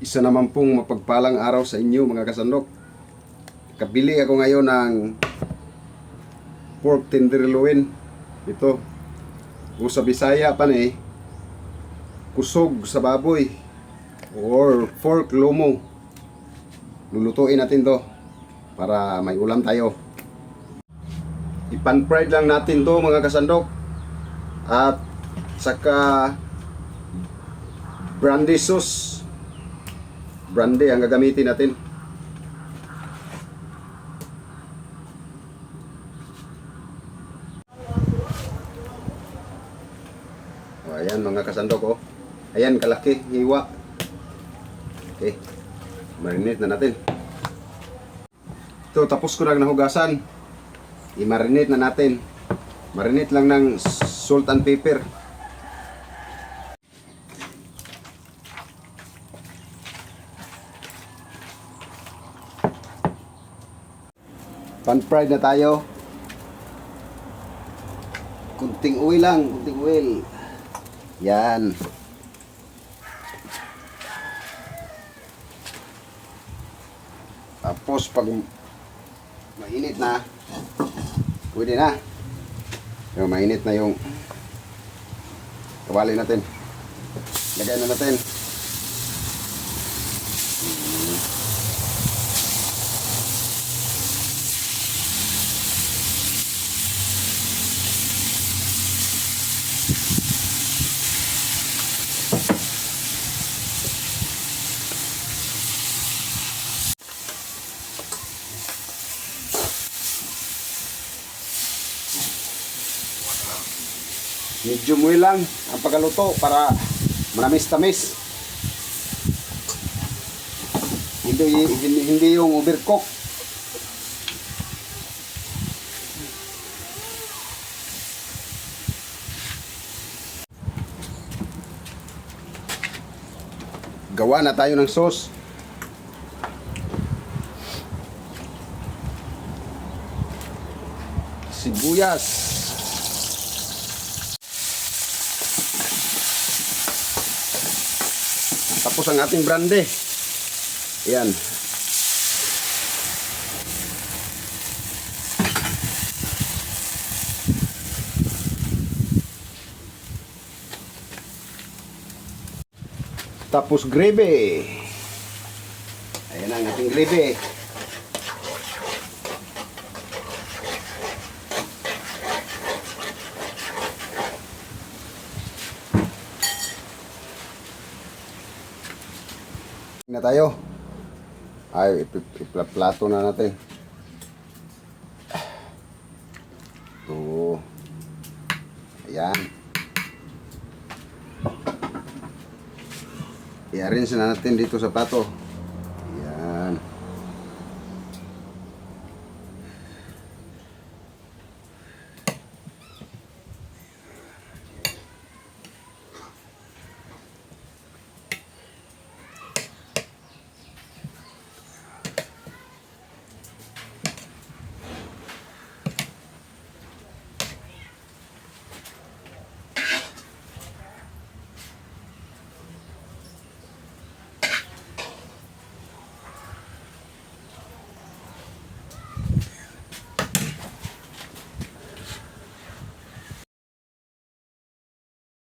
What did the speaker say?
Isa naman pong mapagpalang araw sa inyo mga kasandok. Kabili ako ngayon ng pork tenderloin. Ito, o sa Bisaya pa na kusog sa baboy or pork lomo. Lulutuin natin to para may ulam tayo. Ipan-fried lang natin to mga kasandok. At saka brandy sauce. Brandy ang gagamitin natin. O, ayan mga kasandok, oh. Ayan, kalaki, hiwa. Okay, marinate na natin. Ito, tapos ko na nahugasan. I-marinate na natin. Marinate lang ng salt and pepper. Pan-fried na tayo. Kunting oil lang, kunting oil. Yan. Tapos pag mainit na, pwede na. Yung mainit na yung kawali natin. Lagay na natin. Medium well lang ang pagkaluto para manamis-tamis. Hindi yung overcook. Gawa na tayo ng sauce. Sibuyas. Tapos ang ating brandy. Ayan. Tapos gravy. Ayan ang ating gravy. Na tayo. Ay, iplato na natin. Ito. Ayan. I-arrange na natin dito sa plato.